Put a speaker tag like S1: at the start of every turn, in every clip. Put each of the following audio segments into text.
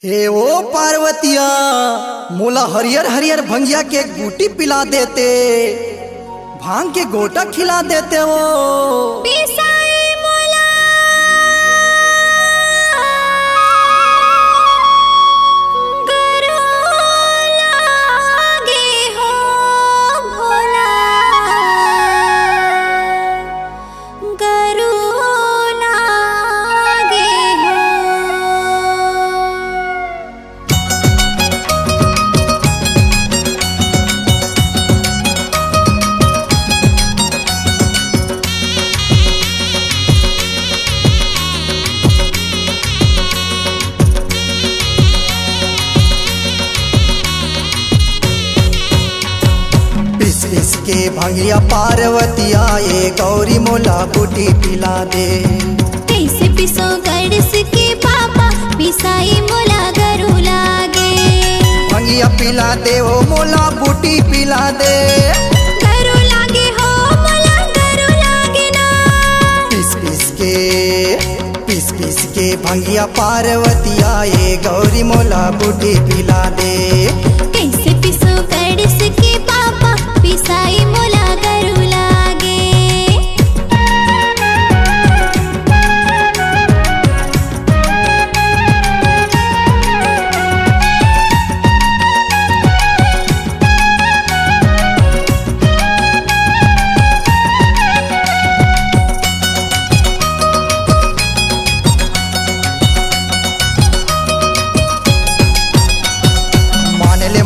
S1: हे ओ पार्वतिया मोला हरियर हरियर भंगिया के गुटी पिला देते, भांग के गोटा खिला देते हो। इसके भंगिया पार्वतिया ये गौरी मोला बूटी पिला दे।
S2: कैसे पिसो गड़स के पापा पिसाई मोला गरू लागे।
S1: भंगिया पिला दे हो मोला बूटी पिला दे।
S2: गरू लागे हो मोला गरू लागे ना।
S1: पिस के भंगिया पार्वतिया ये गौरी मोला बूटी पिला दे।
S2: कैसे पिसो गड़स के पापा पिसाई मोला गरू लागे।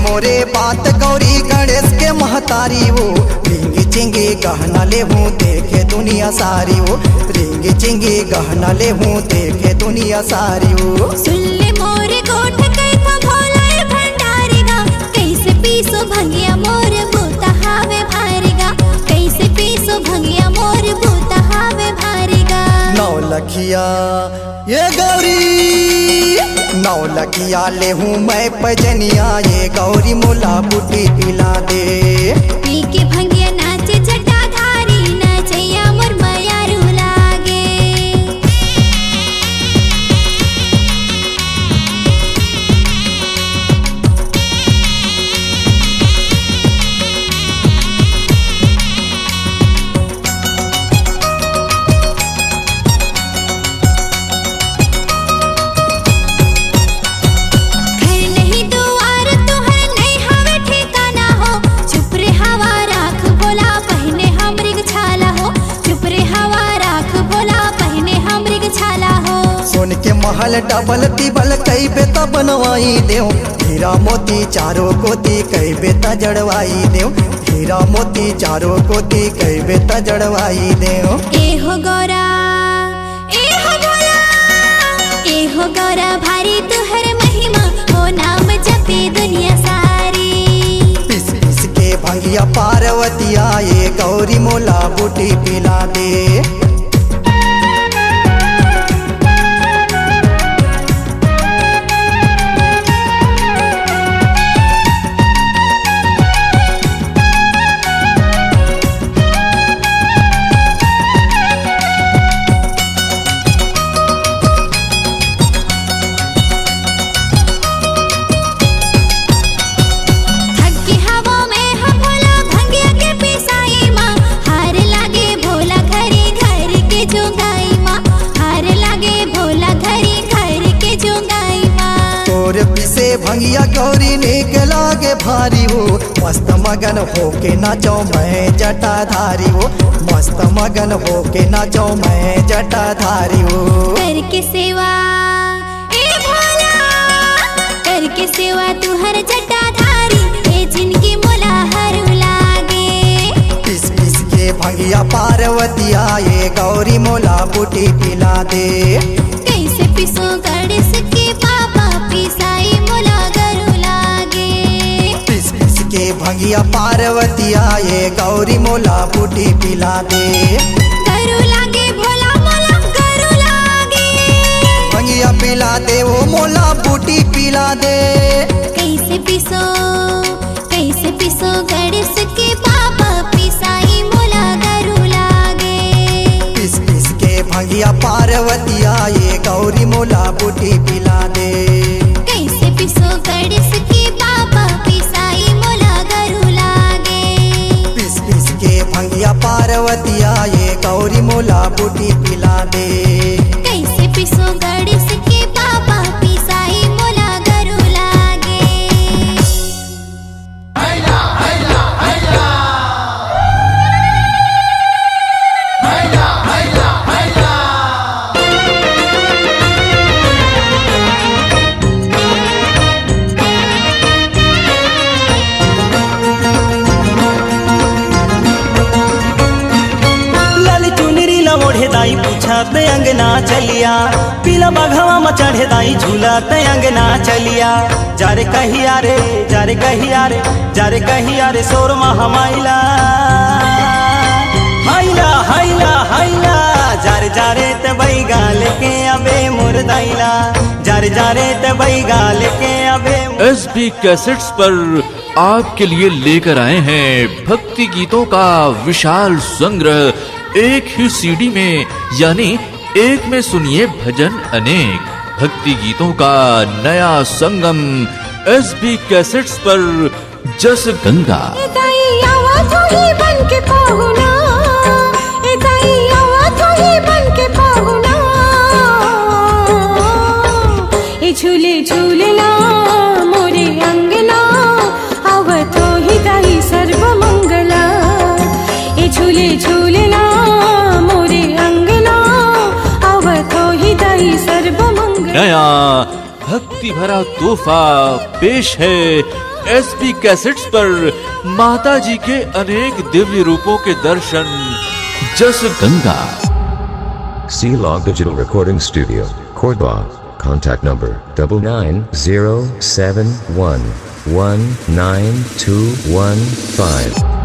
S1: मोरे बात गौरी गणेश के महतारी हो। रिंगी चिंगी गहना ले हूँ देखे दुनिया सारी हो। रिंगी चिंगी गहना ले हूँ देखे दुनिया सारी हो।
S2: सुन ले मोरे गोठ कैसा भोला भंडारेगा। कैसे पीसो भंगिया मोर बूता हावे भारेगा। कैसे पीसो भंगिया मोर बूता हावे भारेगा।
S1: नौलखिया ये गौरी नौलखिया ले हूँ मैं पजनिया ये गौरी मोला बूटी पिला दे।
S2: पी के भंगिया नाचे जटाधारी नाचैया मोर मायारू लागे।
S1: के महल डबल तिबल कई बेता बनवाई देव। हीरा मोती चारों कोती कई बेता जड़वाई देव। हीरा मोती चारों कोती कई बेता जड़वाई देव।
S2: ए हो गौरा ए हो भोला ए हो गौरा भारी तुहर महिमा हो नाम जपे दुनिया सारी।
S1: पिस के भंगिया पार्वतिया ये गौरी मोला बूटी पिला दे। भंगिया गौरी निक लागे भारी हो। मस्त मगन होके नाचो मैं जटाधारी हो। मस्त मगन होके नाचो मैं जटाधारी हो।
S2: करके सेवा ए भोला करके सेवा तुहर जटाधारी ए जिनकी मोला हरू लागे।
S1: पिस के भंगिया पार्वतिया ये गौरी मोला बूटी पिला दे।
S2: कैसे पिसो गणेश के पापा पिसाई मोला गरू लागे।
S1: पिस के भंगिया पार्वतिया ये गौरी मोला बूटी पिला दे।
S2: गरू लागे भोला मोला गरू लागे।
S1: भंगिया पिला दे वो मोला बूटी पिला दे।
S2: कैसे पिसो गणेश के पापा पिसाई मोला गरू लागे।
S1: पिस के भंगिया पार्वतिया ये गौरी मोला बूटी पिला दे।
S2: कैसे
S1: झूलत अंगना चलिया, पीला बघवा में चढ़े दाई झूलत अंगना चलिया। जारे कहिया रे, जारे कहिया रे, जारे कहिया रे सोर महामाइला, हाइला हाइला हाइला, जारे जारे ते बैगाल के अबे मोर दाइला, जारे जारे ते बैगाल के अबे।
S3: एसबी कैसेट्स पर आपके लिए लेकर आए हैं भक्ति गीतों का विशाल संग्रह एक ही सीडी में, यानी एक में सुनिए भजन अनेक। भक्ति गीतों का नया संगम एसबी कैसेट्स पर जस गंगा।
S4: झूले झूलना मोरे अंगना, आवत ही दाई सर्व मंगला। ए झूले झूलना मोरे अंगना, आवत ही दाई सर्व मंगला।
S3: नया भक्ति भरा तोहफा पेश है एसबी कैसेट्स पर माता जी के अनेक दिव्य रूपों के दर्शन। जस Ganga.
S5: C-Log Digital Recording Studio, Cordoba. Contact number 99071192115.